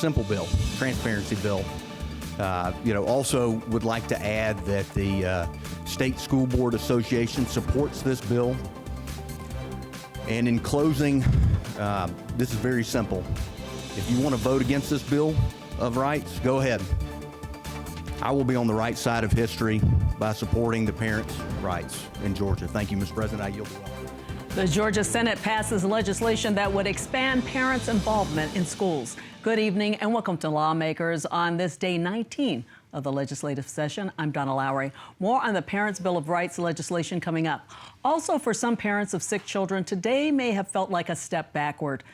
simple bill, transparency bill. Also would like to add that the State School Board Association supports this bill. And in closing, this is very simple. If you want to vote against this Bill of Rights, go ahead. I will be on the right side of history by supporting the parents' rights in Georgia. Thank you, Mr. President. I yield the floor. The Georgia Senate passes legislation that would expand parents' involvement in schools. Good evening and welcome to Lawmakers on this day 19 of the legislative session. I'm Donna Lowry. More on the Parents' Bill of Rights legislation coming up. Also, for some parents of sick children, today may have felt like a step backward.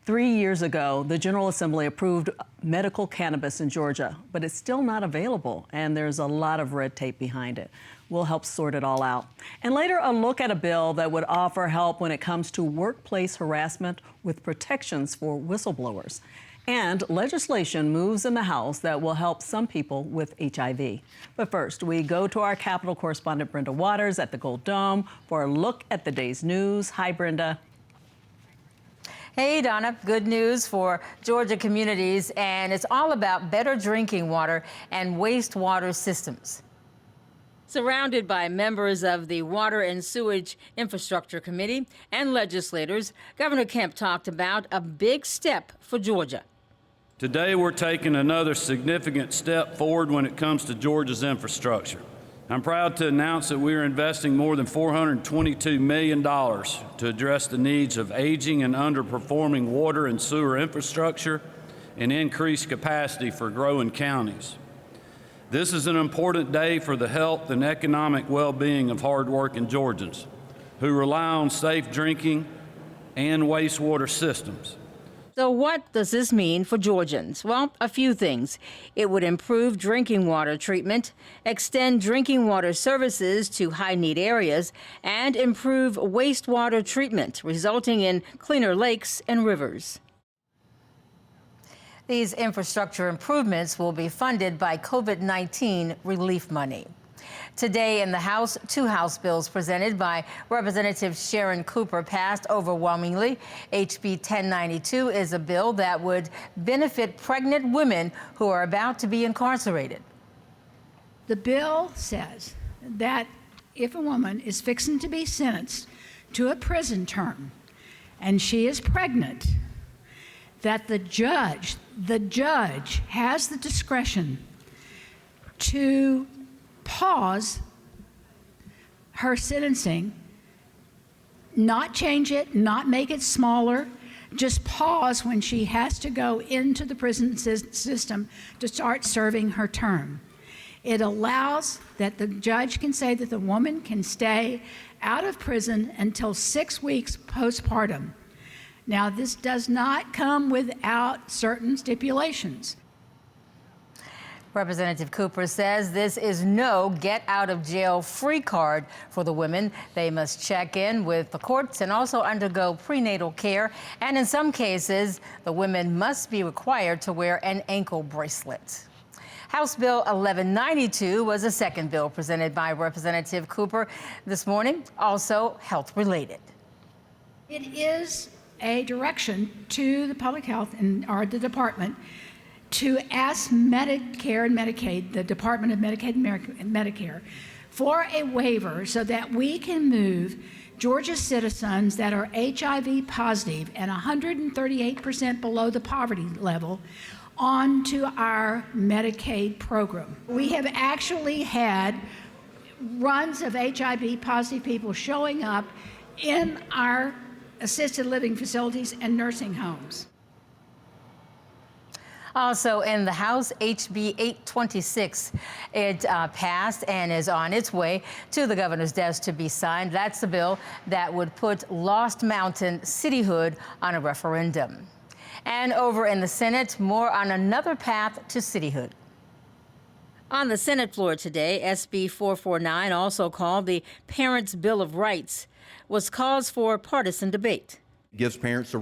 3 years ago, the General Assembly approved medical cannabis in Georgia, but it's still not available, and there's a lot of red tape behind it. We'll help sort it all out. And later, a look at a bill that would offer help when it comes to workplace harassment with protections for whistleblowers. And legislation moves in the House that will help some people with HIV. But first, we go to our Capitol correspondent, Brenda Waters, at the Gold Dome for a look at the day's news. Hi, Brenda. Hey, Donna. Good news for Georgia communities, and it's all about better drinking water and wastewater systems. Surrounded by members of the Water and Sewage Infrastructure Committee and legislators, Governor Kemp talked about a big step for Georgia. Today, we're taking another significant step forward when it comes to Georgia's infrastructure. I'm proud to announce that we are investing more than $422 million to address the needs of aging and underperforming water and sewer infrastructure and increase capacity for growing counties. This is an important day for the health and economic well-being of hardworking Georgians who rely on safe drinking and wastewater systems. So what does this mean for Georgians? Well, a few things. It would improve drinking water treatment, extend drinking water services to high-need areas, and improve wastewater treatment, resulting in cleaner lakes and rivers. These infrastructure improvements will be funded by COVID-19 relief money. Today in the House, two House bills presented by Representative Sharon Cooper passed overwhelmingly. HB 1092 is a bill that would benefit pregnant women who are about to be incarcerated. The bill says that if a woman is fixing to be sentenced to a prison term and she is pregnant, that the judge has the discretion to pause her sentencing, not change it, not make it smaller, just pause when she has to go into the prison system to start serving her term. It allows that the judge can say that the woman can stay out of prison until 6 weeks postpartum. Now, this does not come without certain stipulations. Representative Cooper says this is no get-out-of-jail-free card for the women. They must check in with the courts and also undergo prenatal care. And in some cases, the women must be required to wear an ankle bracelet. House Bill 1192 was a second bill presented by Representative Cooper this morning, also health-related. It is a direction to the public health or the department to ask Medicare and Medicaid, the Department of Medicaid and Medicare, for a waiver so that we can move Georgia citizens that are HIV positive and 138% below the poverty level onto our Medicaid program. We have actually had runs of HIV positive people showing up in our assisted living facilities and nursing homes. Also in the House, HB 826, it passed and is on its way to the governor's desk to be signed. That's the bill that would put Lost Mountain cityhood on a referendum. And over in the Senate, more on another path to cityhood. On the Senate floor today, SB 449, also called the Parents' Bill of Rights, was cause for partisan debate. It gives parents the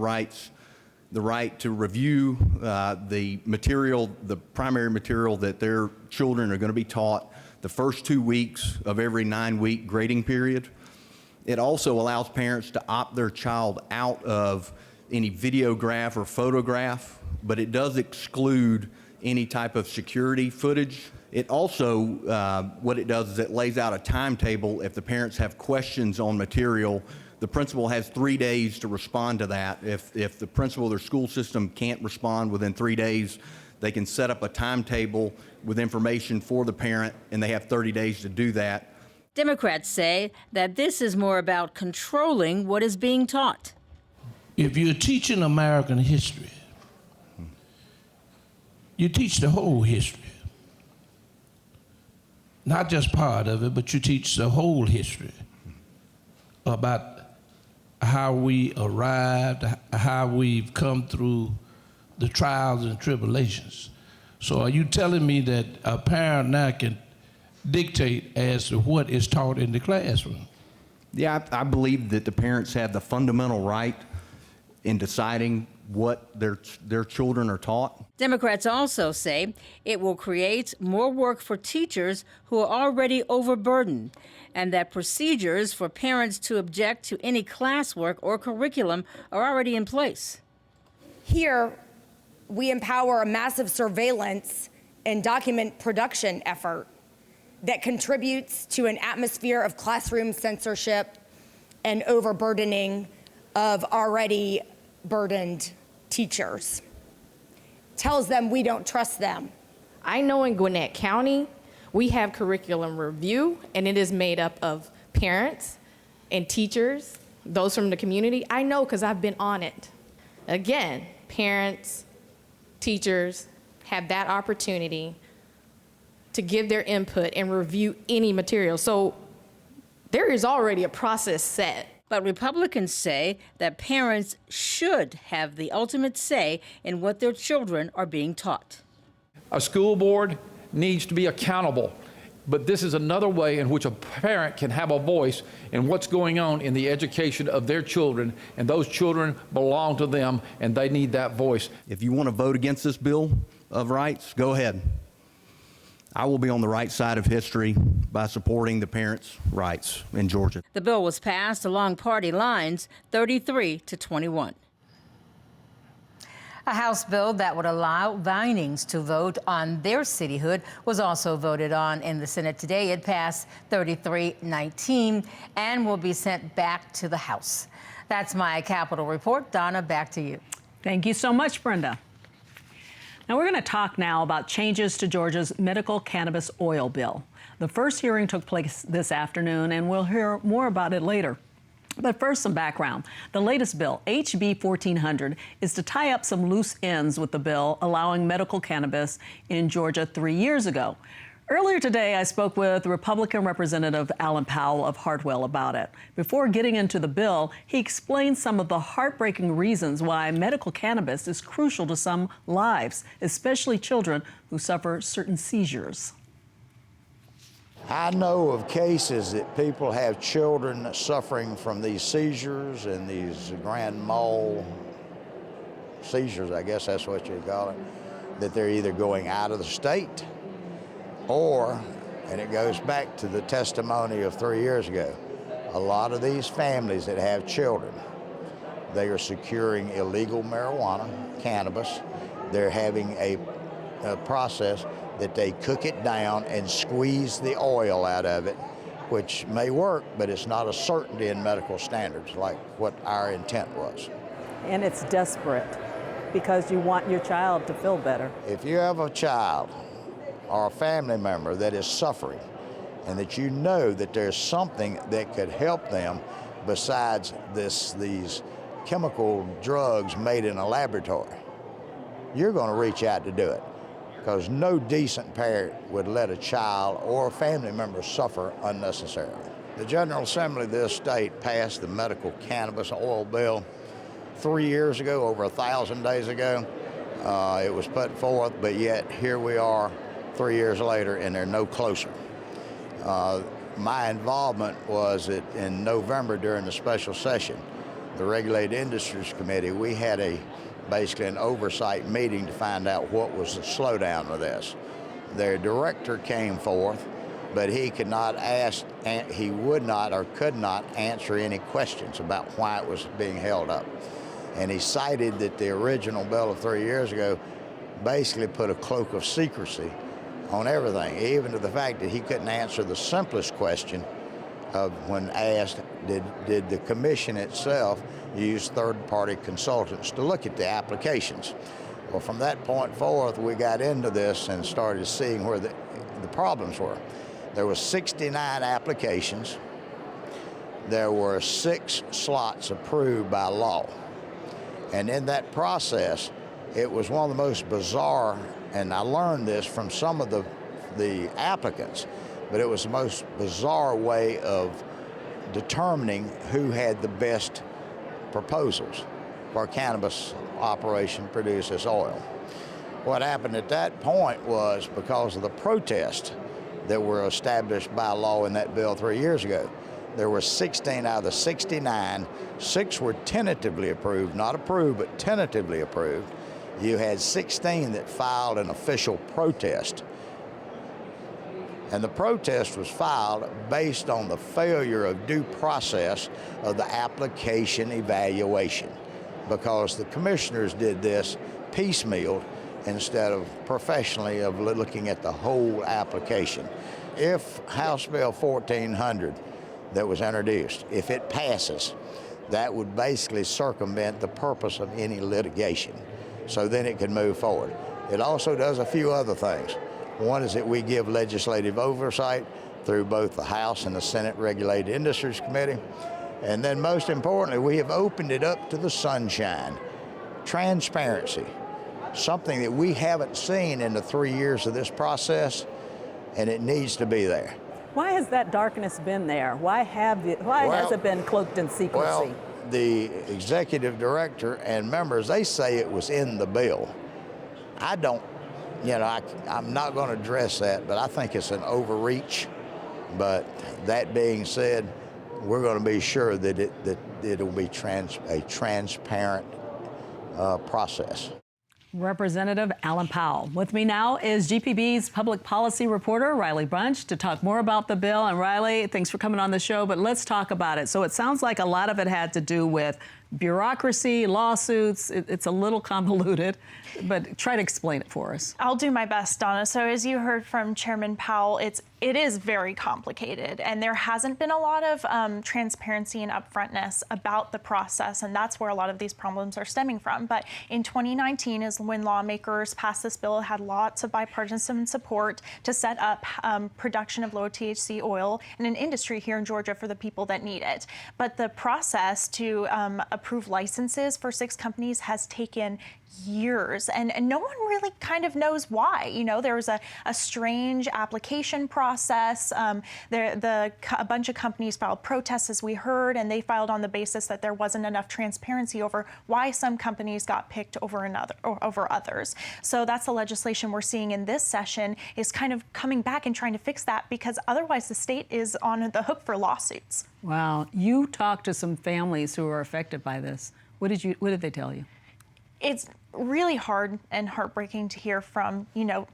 right to review the material, the primary material that their children are going to be taught the first 2 weeks of every 9-week grading period. It also allows parents to opt their child out of any videograph or photograph but it does exclude any type of security footage. It also, what it does is it lays out a timetable. If the parents have questions on material, the principal has 3 days to respond to that. If the principal of their school system can't respond within 3 days, they can set up a timetable with information for the parent, and they have 30 days to do that. Democrats say that this is more about controlling what is being taught. If you're teaching American history, you teach the whole history. Not just part of it, but you teach the whole history about how we arrived, how we've come through the trials and tribulations. So are you telling me that a parent now can dictate as to what is taught in the classroom? Yeah, I believe that the parents have the fundamental right in deciding what their children are taught. Democrats also say it will create more work for teachers who are already overburdened, and that procedures for parents to object to any classwork or curriculum are already in place. Here, we empower a massive surveillance and document production effort that contributes to an atmosphere of classroom censorship and overburdening of already burdened teachers. Tells them we don't trust them. I know in Gwinnett County, we have curriculum review, and it is made up of parents and teachers, those from the community. I know because I've been on it. Again, parents, teachers have that opportunity to give their input and review any material. So there is already a process set. But Republicans say that parents should have the ultimate say in what their children are being taught. A school board needs to be accountable, but this is another way in which a parent can have a voice in what's going on in the education of their children, and those children belong to them, and they need that voice. If you want to vote against this Bill of Rights, go ahead. I will be on the right side of history by supporting the parents' rights in Georgia. The bill was passed along party lines, 33-21. A House bill that would allow Vinings to vote on their cityhood was also voted on in the Senate today. It passed 33-19 and will be sent back to the House. That's my Capitol Report. Donna, back to you. Thank you so much, Brenda. Now we're going to talk now about changes to Georgia's medical cannabis oil bill. The first hearing took place this afternoon, and we'll hear more about it later. But first, some background. The latest bill, HB 1400, is to tie up some loose ends with the bill allowing medical cannabis in Georgia 3 years ago. Earlier today, I spoke with Republican Representative Allen Powell of Hartwell about it. Before getting into the bill, he explained some of the heartbreaking reasons why medical cannabis is crucial to some lives, especially children who suffer certain seizures. I know of cases that people have children suffering from these seizures and these grand mal seizures, I guess that's what you call it, that they're either going out of the state or, and it goes back to the testimony of 3 years ago, a lot of these families that have children, they are securing illegal marijuana, cannabis. They're having a process that they cook it down and squeeze the oil out of it, which may work, but it's not a certainty in medical standards like what our intent was. And it's desperate because you want your child to feel better. If you have a child or a family member that is suffering and that you know that there's something that could help them besides these chemical drugs made in a laboratory, you're going to reach out to do it, because no decent parent would let a child or a family member suffer unnecessarily. The General Assembly of this state passed the medical cannabis oil bill 3 years ago, over 1,000 days ago. It was put forth, but yet here we are 3 years later, and they're no closer. My involvement was that in November during the special session, the Regulated Industries Committee, we had basically an oversight meeting to find out what was the slowdown with this. Their director came forth, but he could not ask, he would not or could not answer any questions about why it was being held up. And he cited that the original bill of 3 years ago basically put a cloak of secrecy on everything, even to the fact that he couldn't answer the simplest question of when asked, did the commission itself use third-party consultants to look at the applications? Well, from that point forth, we got into this and started seeing where the problems were. There were 69 applications. There were 6 slots approved by law. And in that process, it was one of the most bizarre, and I learned this from some of the applicants, but it was the most bizarre way of determining who had the best proposals for a cannabis operation to produce this oil. What happened at that point was, because of the protests that were established by law in that bill 3 years ago, there were 16 out of the 69, 6 were tentatively approved, not approved, but tentatively approved. You had 16 that filed an official protest. And the protest was filed based on the failure of due process of the application evaluation, because the commissioners did this piecemeal instead of professionally of looking at the whole application. If House Bill 1400 that was introduced, if it passes, that would basically circumvent the purpose of any litigation. So then it can move forward. It also does a few other things. One is that we give legislative oversight through both the House and the Senate Regulated Industries Committee. And then most importantly, we have opened it up to the sunshine. Transparency, something that we haven't seen in the 3 years of this process, and it needs to be there. Why has that darkness been there? Why has it been cloaked in secrecy? Well, the executive director and members, they say it was in the bill. I don't, I'm not going to address that, but I think it's an overreach. But that being said, we're going to be sure that it'll be a transparent process. Representative Allen Powell. With me now is GPB's public policy reporter, Riley Bunch, to talk more about the bill. And Riley, thanks for coming on the show, but let's talk about it. So it sounds like a lot of it had to do with bureaucracy, lawsuits. It's a little convoluted, but try to explain it for us. I'll do my best, Donna. So as you heard from Chairman Powell, it is very complicated, and there hasn't been a lot of transparency and upfrontness about the process, and that's where a lot of these problems are stemming from. But in 2019 is when lawmakers passed this bill. It had lots of bipartisan support to set up production of low THC oil in an industry here in Georgia for the people that need it. But the process to approve licenses for 6 companies has taken years, and no one really kind of knows why. There was a strange application process. A bunch of companies filed protests, as we heard, and they filed on the basis that there wasn't enough transparency over why some companies got picked over others. So that's the legislation we're seeing in this session, is kind of coming back and trying to fix that, because otherwise the state is on the hook for lawsuits. Wow. You talked to some families who were affected by this. What did they tell you? It's really hard and heartbreaking to hear from,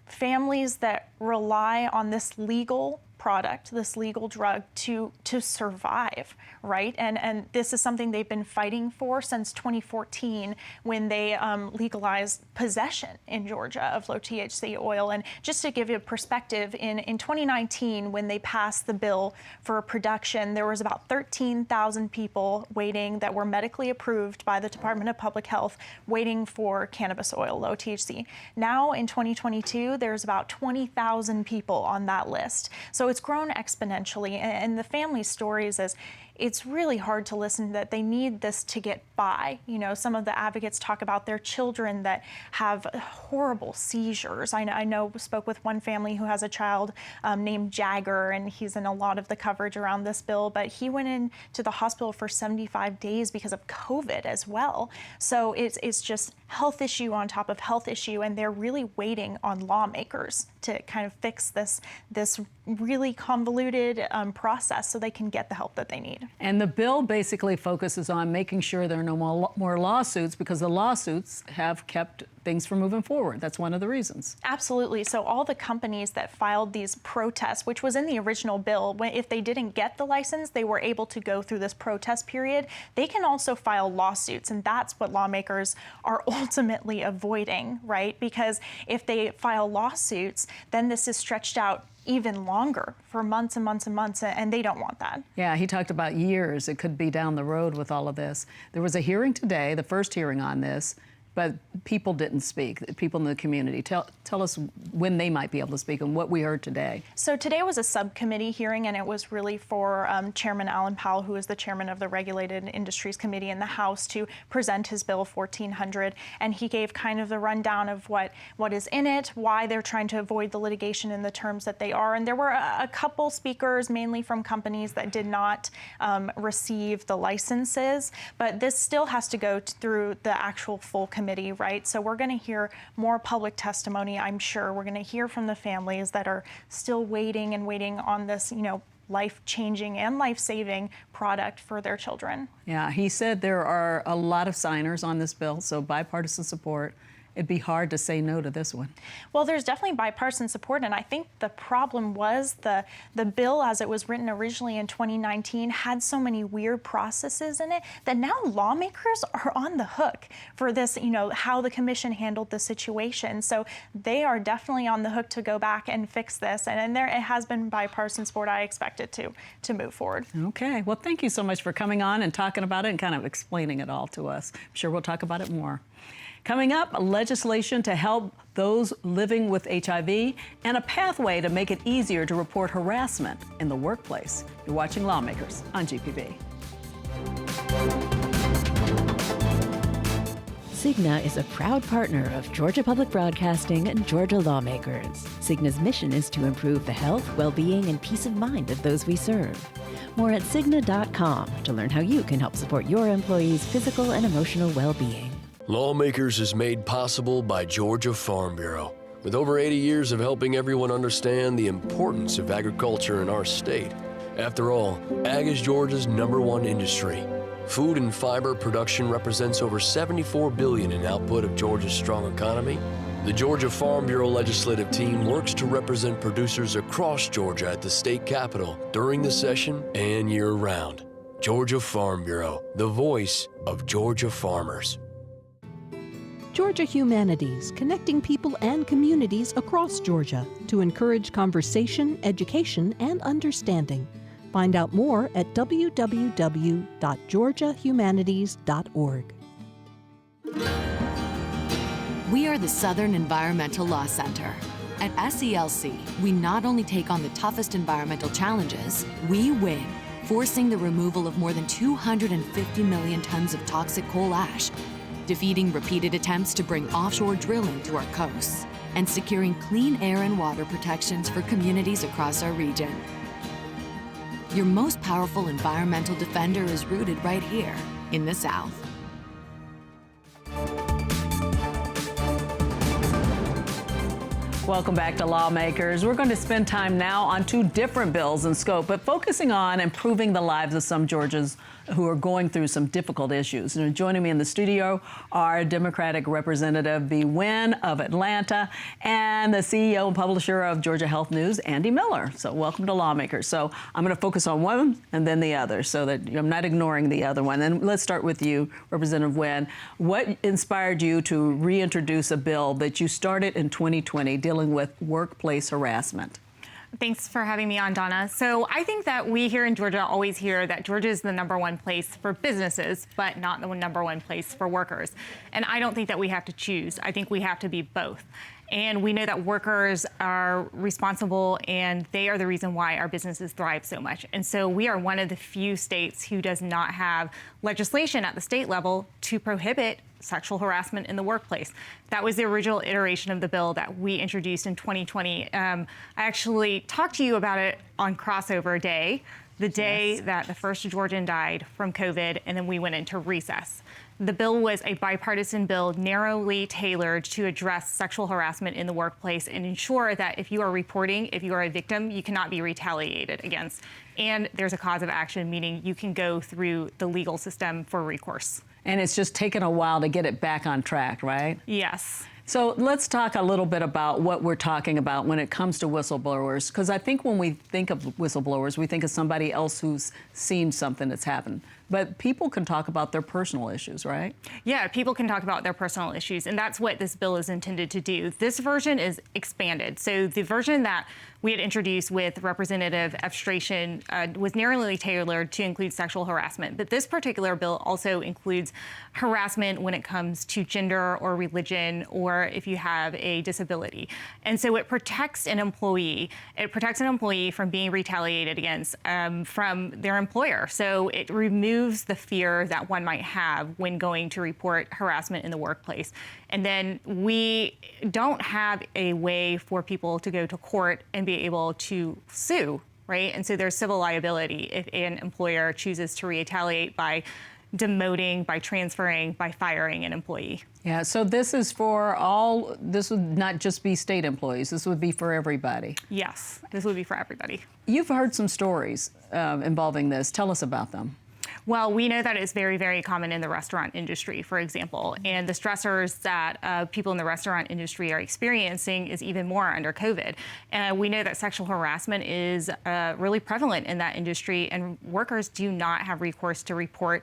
families that rely on this legal product, this legal drug to survive, right? And this is something they've been fighting for since 2014, when they legalized possession in Georgia of low THC oil. And just to give you a perspective, in 2019, when they passed the bill for production, there was about 13,000 people waiting that were medically approved by the Department of Public Health, waiting for cannabis oil, low THC. Now in 2022, there's about 20,000 people on that list. So it's grown exponentially, and the family stories is it's really hard to listen that they need this to get by. Some of the advocates talk about their children that have horrible seizures. I spoke with one family who has a child named Jagger, and he's in a lot of the coverage around this bill, but he went into the hospital for 75 days because of COVID as well. So it's just health issue on top of health issue, and they're really waiting on lawmakers to kind of fix this really convoluted process so they can get the help that they need. And the bill basically focuses on making sure there are no more lawsuits, because the lawsuits have kept things from moving forward. That's one of the reasons. Absolutely. So all the companies that filed these protests, which was in the original bill, if they didn't get the license, they were able to go through this protest period. They can also file lawsuits, and that's what lawmakers are ultimately avoiding, right? Because if they file lawsuits, then this is stretched out even longer for months and months and months, and they don't want that. Yeah, he talked about years. It could be down the road with all of this. There was a hearing today, the first hearing on this, but people didn't speak, people in the community. Tell us when they might be able to speak and what we heard today. So today was a subcommittee hearing, and it was really for Chairman Allen Powell, who is the chairman of the Regulated Industries Committee in the House, to present his bill 1400. And he gave kind of the rundown of what is in it, why they're trying to avoid the litigation in the terms that they are. And there were a couple speakers, mainly from companies that did not receive the licenses, but this still has to go through the actual full committee, right? So we're going to hear more public testimony, I'm sure. We're going to hear from the families that are still waiting on this, life-changing and life-saving product for their children. Yeah, he said there are a lot of signers on this bill, so bipartisan support. It'd be hard to say no to this one. Well, there's definitely bipartisan support, and I think the problem was the bill as it was written originally in 2019 had so many weird processes in it that now lawmakers are on the hook for this, how the commission handled the situation. So they are definitely on the hook to go back and fix this, and it has been bipartisan support. I expect it to move forward. Okay, well, thank you so much for coming on and talking about it and kind of explaining it all to us. I'm sure we'll talk about it more. Coming up, legislation to help those living with HIV and a pathway to make it easier to report harassment in the workplace. You're watching Lawmakers on GPB. Cigna is a proud partner of Georgia Public Broadcasting and Georgia Lawmakers. Cigna's mission is to improve the health, well-being, and peace of mind of those we serve. More at Cigna.com to learn how you can help support your employees' physical and emotional well-being. Lawmakers is made possible by Georgia Farm Bureau. With over 80 years of helping everyone understand the importance of agriculture in our state. After all, ag is Georgia's #1 industry. Food and fiber production represents over $74 billion in output of Georgia's strong economy. The Georgia Farm Bureau legislative team works to represent producers across Georgia at the state capitol during the session and year-round. Georgia Farm Bureau, the voice of Georgia farmers. Georgia Humanities, connecting people and communities across Georgia to encourage conversation, education, and understanding. Find out more at www.georgiahumanities.org. We are the Southern Environmental Law Center. At SELC, we not only take on the toughest environmental challenges, we win, forcing the removal of more than 250 million tons of toxic coal ash, defeating repeated attempts to bring offshore drilling to our coasts, and securing clean air and water protections for communities across our region. Your most powerful environmental defender is rooted right here in the South. Welcome back to Lawmakers. We're going to spend time now on two different bills in scope, but focusing on improving the lives of some Georgians who are going through some difficult issues. And joining me in the studio are Democratic Representative Bee Nguyen of Atlanta and the CEO and publisher of Georgia Health News, Andy Miller. So welcome to Lawmakers. So I'm going to focus on one and then the other so that I'm not ignoring the other one. And let's start with you, Representative Nguyen. What inspired you to reintroduce a bill that you started in 2020 dealing with workplace harassment? Thanks for having me on, Donna. So I think that we here in Georgia always hear that Georgia is the #1 place for businesses, but not the #1 place for workers. And I don't think that we have to choose. I think we have to be both. And we know that workers are responsible and they are the reason why our businesses thrive so much. And so we are one of the few states who does not have legislation at the state level to prohibit sexual harassment in the workplace. That was the original iteration of the bill that we introduced in 2020. I actually talked to you about it on crossover day, the day that the first Georgian died from COVID, and then we went into recess. The bill was a bipartisan bill narrowly tailored to address sexual harassment in the workplace and ensure that if you are reporting, if you are a victim, you cannot be retaliated against. And there's a cause of action, meaning you can go through the legal system for recourse. And it's just taken a while to get it back on track, right? Yes. So let's talk a little bit about what we're talking about when it comes to whistleblowers, because I think when we think of whistleblowers, we think of somebody else who's seen something that's happened. But people can talk about their personal issues, right? Yeah, people can talk about their personal issues, and that's what this bill is intended to do. This version is expanded. So the version that we had introduced with Representative Efstration was narrowly tailored to include sexual harassment. But this particular bill also includes harassment when it comes to gender or religion, or if you have a disability. And so it protects an employee. It protects an employee from being retaliated against from their employer. So it removes the fear that one might have when going to report harassment in the workplace. And then we don't have a way for people to go to court and be able to sue, right? And so there's civil liability if an employer chooses to retaliate by demoting, by transferring, by firing an employee. Yeah, so this is for all, this would not just be state employees, this would be for everybody. Yes, this would be for everybody. You've heard some stories involving this. Tell us about them. Well, we know that it's very, very common in the restaurant industry, for example, and the stressors that people in the restaurant industry are experiencing is even more under COVID. And we know that sexual harassment is really prevalent in that industry, and workers do not have recourse to report.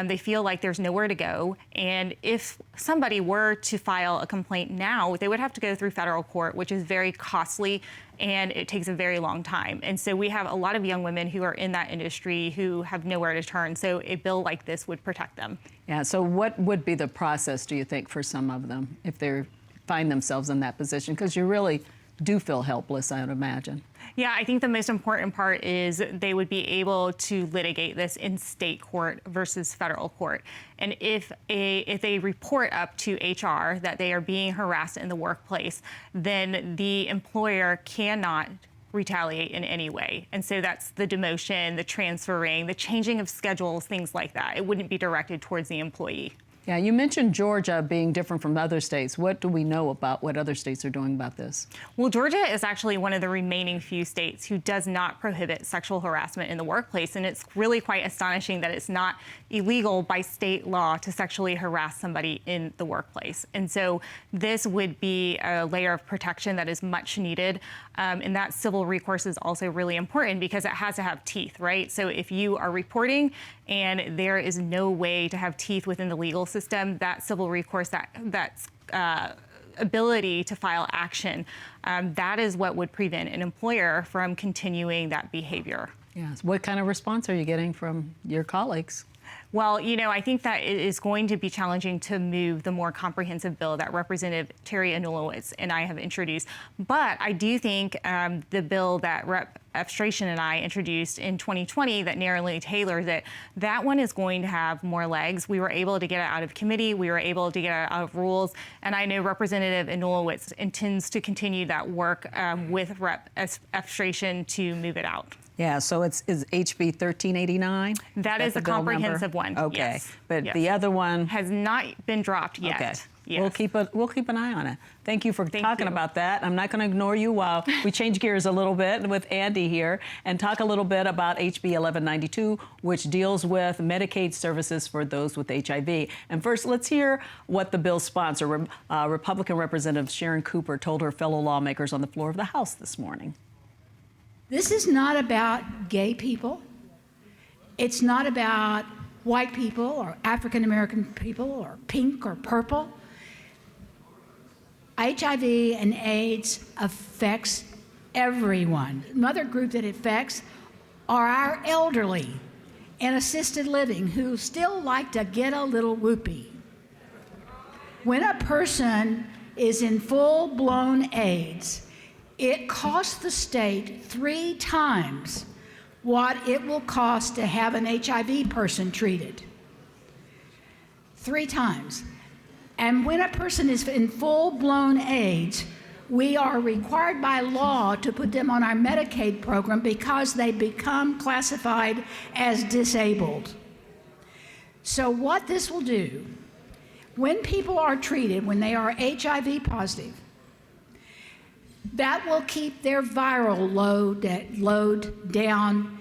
They feel like there's nowhere to go, and if somebody were to file a complaint now, they would have to go through federal court, which is very costly, and it takes a very long time. And so we have a lot of young women who are in that industry who have nowhere to turn. So a bill like this would protect them. Yeah, so what would be the process, do you think, for some of them if they find themselves in that position? Because you really do feel helpless, I would imagine. Yeah, I think the most important part is they would be able to litigate this in state court versus federal court. And if they report up to HR that they are being harassed in the workplace, then the employer cannot retaliate in any way. And so that's the demotion, the transferring, the changing of schedules, things like that. It wouldn't be directed towards the employee. Yeah, you mentioned Georgia being different from other states. What do we know about what other states are doing about this? Well, Georgia is actually one of the remaining few states who does not prohibit sexual harassment in the workplace. And it's really quite astonishing that it's not illegal by state law to sexually harass somebody in the workplace. And so this would be a layer of protection that is much needed. And that civil recourse is also really important because it has to have teeth, right? So if you are reporting and there is no way to have teeth within the legal system, that civil recourse, that's ability to file action, that is what would prevent an employer from continuing that behavior. Yes. What kind of response are you getting from your colleagues? Well, you know, I think that it is going to be challenging to move the more comprehensive bill that Representative Terry Anulowicz and I have introduced. But I do think the bill that Rep. Efstration and I introduced in 2020 that narrowly tailors it, that one is going to have more legs. We were able to get it out of committee. We were able to get it out of rules. And I know Representative Anulowicz intends to continue that work with Rep. Efstration to move it out. Yeah, so is HB 1389? That is the comprehensive one. Okay, yes. But yes. The other one has not been dropped yet. Okay. Yes. We'll keep an eye on it. Thank you for talking about that. I'm not going to ignore you while we change gears a little bit with Andy here and talk a little bit about HB 1192, which deals with Medicaid services for those with HIV. And first, let's hear what the bill's sponsor, Republican Representative Sharon Cooper, told her fellow lawmakers on the floor of the House this morning. This is not about gay people. It's not about white people or African American people or pink or purple. HIV and AIDS affects everyone. Another group that it affects are our elderly and assisted living who still like to get a little whoopee. When a person is in full-blown AIDS, it costs the state 3 times what it will cost to have an HIV person treated. 3 times. And when a person is in full-blown AIDS, we are required by law to put them on our Medicaid program because they become classified as disabled. So what this will do, when people are treated, when they are HIV positive, that will keep their viral load down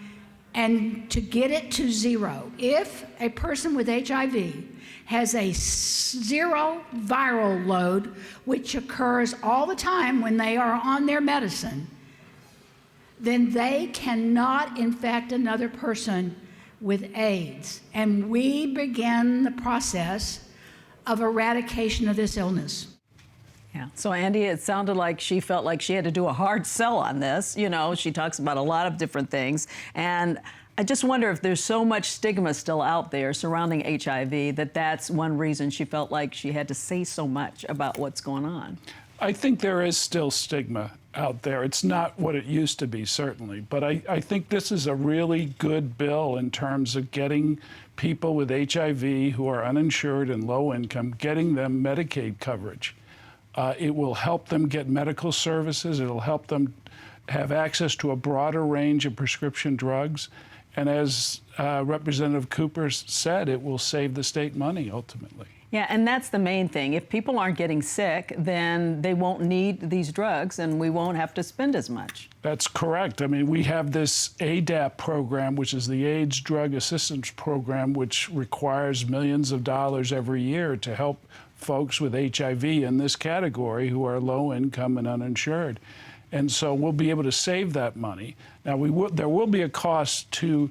and to get it to zero. If a person with HIV has a zero viral load, which occurs all the time when they are on their medicine, then they cannot infect another person with AIDS. And we began the process of eradication of this illness. Yeah. So, Andy, it sounded like she felt like she had to do a hard sell on this. You know, she talks about a lot of different things. And I just wonder if there's so much stigma still out there surrounding HIV that that's one reason she felt like she had to say so much about what's going on. I think there is still stigma out there. It's not what it used to be, certainly. But I think this is a really good bill in terms of getting people with HIV who are uninsured and low income, getting them Medicaid coverage. It will help them get medical services. It'll help them have access to a broader range of prescription drugs. And as Representative Cooper said, it will save the state money ultimately. Yeah, and that's the main thing. If people aren't getting sick, then they won't need these drugs and we won't have to spend as much. That's correct. I mean, we have this ADAP program, which is the AIDS Drug Assistance Program, which requires millions of dollars every year to help folks with HIV in this category who are low income and uninsured. And so we'll be able to save that money. Now, there will be a cost to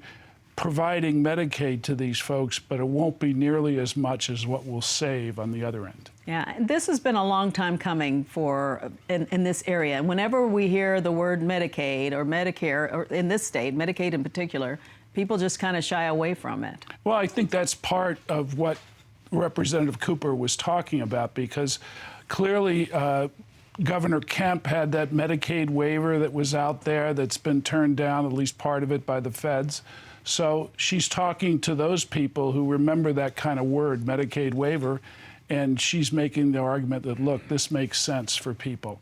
providing Medicaid to these folks, but it won't be nearly as much as what we'll save on the other end. Yeah, this has been a long time coming in this area. And whenever we hear the word Medicaid or Medicare, or in this state, Medicaid in particular, people just kind of shy away from it. Well, I think that's part of what Representative Cooper was talking about, because clearly Governor Kemp had that Medicaid waiver that was out there that's been turned down, at least part of it, by the feds. So she's talking to those people who remember that kind of word, Medicaid waiver, and she's making the argument that, look, this makes sense for people.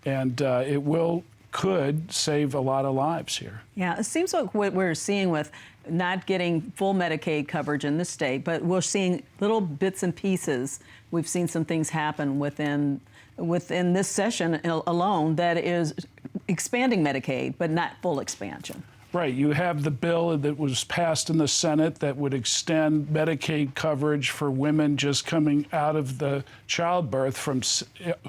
And it could save a lot of lives here. Yeah, it seems like what we're seeing with not getting full Medicaid coverage in this state, but we're seeing little bits and pieces. We've seen some things happen within this session alone that is expanding Medicaid, but not full expansion. Right. You have the bill that was passed in the Senate that would extend Medicaid coverage for women just coming out of the childbirth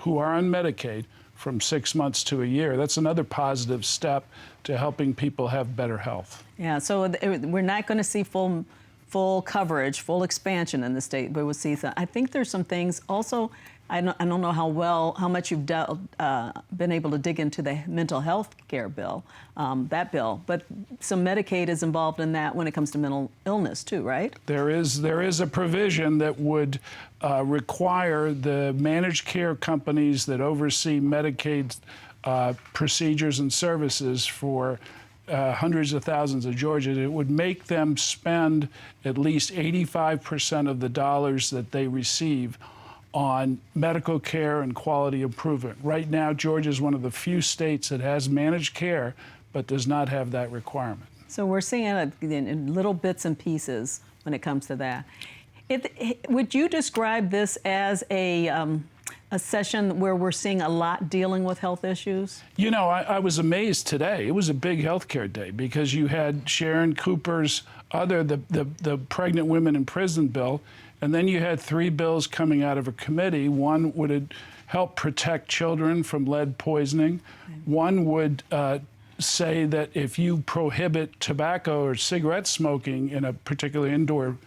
who are on Medicaid from 6 months to a year. That's another positive step to helping people have better health. Yeah. So we're not going to see full coverage, full expansion in the state, but we'll see some. I think there's some things also. I don't know how much you've been able to dig into the mental health care bill, but some Medicaid is involved in that when it comes to mental illness too, right? There is a provision that would require the managed care companies that oversee Medicaid procedures and services for hundreds of thousands of Georgians. It would make them spend at least 85% of the dollars that they receive on medical care and quality improvement. Right now, Georgia is one of the few states that has managed care, but does not have that requirement. So we're seeing it in little bits and pieces when it comes to that. Would you describe this as a session where we're seeing a lot dealing with health issues? You know, I was amazed today. It was a big healthcare day because you had Sharon Cooper's the pregnant women in prison bill, and then you had 3 bills coming out of a committee. One would help protect children from lead poisoning. One would say that if you prohibit tobacco or cigarette smoking in a particular indoor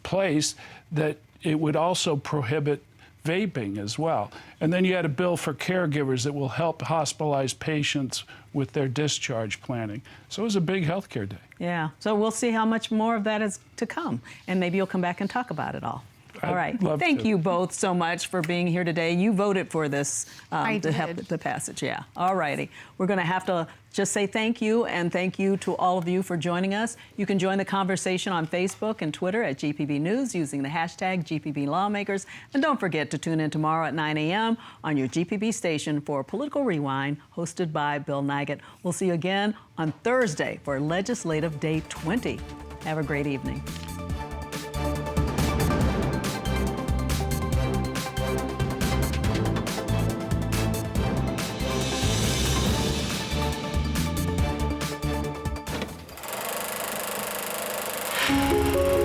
place, that it would also prohibit vaping as well. And then you had a bill for caregivers that will help hospitalized patients with their discharge planning. So it was a big healthcare day. Yeah, so we'll see how much more of that is to come, and maybe you'll come back and talk about it all. All right. Thank you both so much for being here today. You voted for this to help the passage. Yeah. All righty. We're going to have to just say thank you, and thank you to all of you for joining us. You can join the conversation on Facebook and Twitter at GPB News using the hashtag GPB Lawmakers. And don't forget to tune in tomorrow at 9 a.m. on your GPB station for Political Rewind, hosted by Bill Nigut. We'll see you again on Thursday for Legislative Day 20. Have a great evening. Bye.